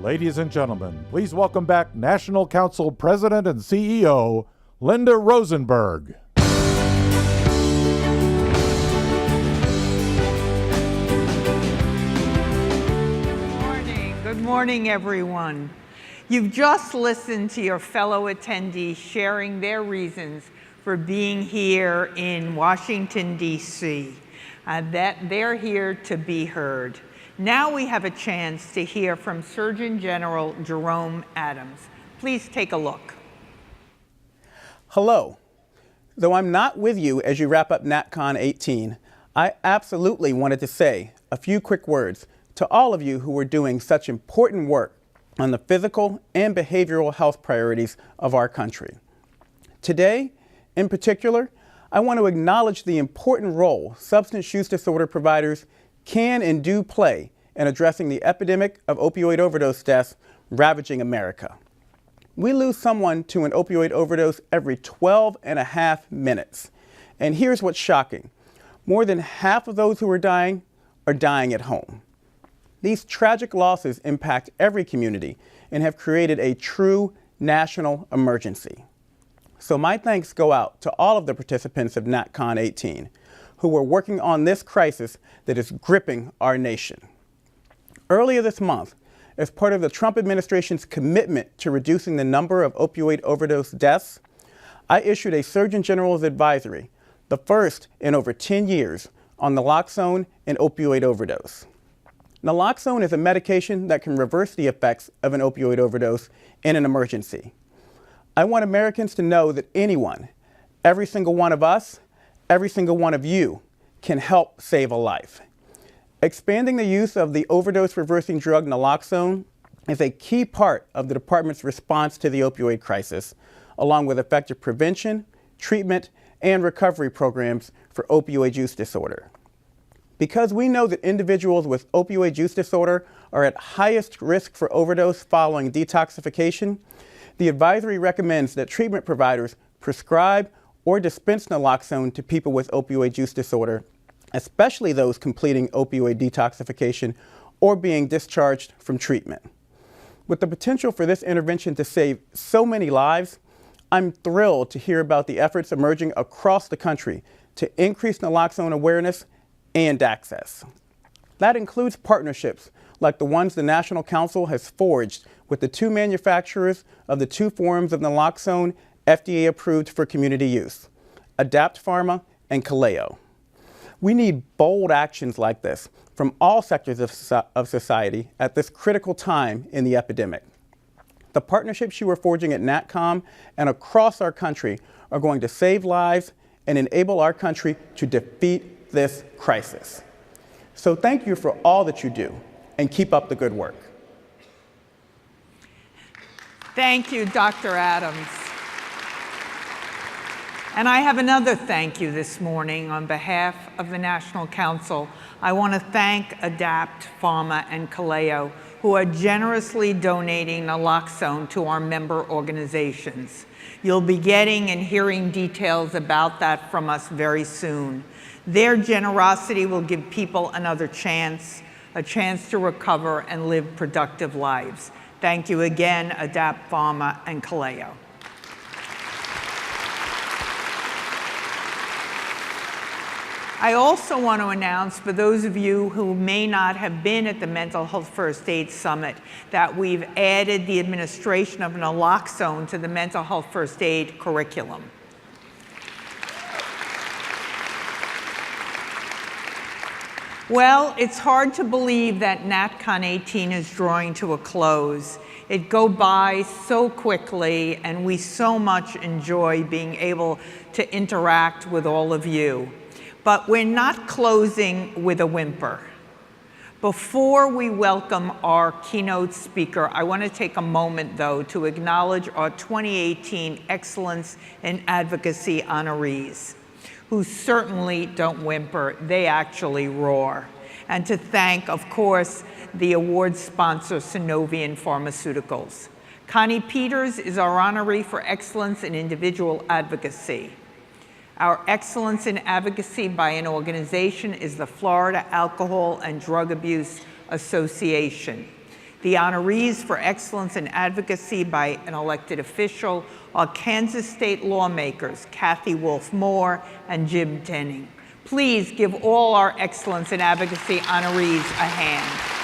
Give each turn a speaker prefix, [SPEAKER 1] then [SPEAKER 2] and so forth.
[SPEAKER 1] Ladies and gentlemen, please welcome back National Council President and CEO, Linda Rosenberg.
[SPEAKER 2] Good morning, everyone. You've just listened to your fellow attendees sharing their reasons for being here in Washington, D.C., that they're here to be heard. Now we have a chance to hear from Surgeon General Jerome Adams. Please take a look.
[SPEAKER 3] Hello. Though I'm not with you as you wrap up NatCon18, I absolutely wanted to say a few quick words to all of you who are doing such important work on the physical and behavioral health priorities of our country. Today, in particular, I want to acknowledge the important role substance use disorder providers can and do play in addressing the epidemic of opioid overdose deaths ravaging America. We lose someone to an opioid overdose every 12.5 minutes. And here's what's shocking. More than half of those who are dying at home. These tragic losses impact every community and have created a true national emergency. So my thanks go out to all of the participants of NatCon18 who are working on this crisis that is gripping our nation. Earlier this month, as part of the Trump administration's commitment to reducing the number of opioid overdose deaths, I issued a Surgeon General's advisory, the first in over 10 years, on naloxone and opioid overdose. Naloxone is a medication that can reverse the effects of an opioid overdose in an emergency. I want Americans to know that anyone, every single one of us, every single one of you, can help save a life. Expanding the use of the overdose-reversing drug naloxone is a key part of the department's response to the opioid crisis, along with effective prevention, treatment, and recovery programs for opioid use disorder. Because we know that individuals with opioid use disorder are at highest risk for overdose following detoxification, the advisory recommends that treatment providers prescribe or dispense naloxone to people with opioid use disorder, especially those completing opioid detoxification or being discharged from treatment. With the potential for this intervention to save so many lives, I'm thrilled to hear about the efforts emerging across the country to increase naloxone awareness and access. That includes partnerships like the ones the National Council has forged with the two manufacturers of the two forms of naloxone FDA approved for community use, Adapt Pharma and Kaleo. We need bold actions like this from all sectors of society at this critical time in the epidemic. The partnerships you are forging at NatCom and across our country are going to save lives and enable our country to defeat this crisis. So thank you for all that you do, and keep up the good work.
[SPEAKER 2] Thank you, Dr. Adams. And I have another thank you this morning on behalf of the National Council. I want to thank Adapt Pharma and Kaleo, who are generously donating naloxone to our member organizations. You'll be getting and hearing details about that from us very soon. Their generosity will give people another chance, a chance to recover and live productive lives. Thank you again, Adapt Pharma and Kaleo. I also want to announce, for those of you who may not have been at the Mental Health First Aid Summit, that we've added the administration of naloxone to the Mental Health First Aid curriculum. Well, it's hard to believe that NatCon18 is drawing to a close. It goes by so quickly, and we so much enjoy being able to interact with all of you. But we're not closing with a whimper. Before we welcome our keynote speaker, I want to take a moment, though, to acknowledge our 2018 Excellence in Advocacy honorees, who certainly don't whimper, they actually roar. And to thank, of course, the award sponsor, Synovian Pharmaceuticals. Connie Peters is our honoree for Excellence in Individual Advocacy. Our Excellence in Advocacy by an organization is the Florida Alcohol and Drug Abuse Association. The honorees for excellence in advocacy by an elected official are Kansas state lawmakers Kathy Wolf Moore and Jim Tenning. Please give all our excellence in advocacy honorees a hand.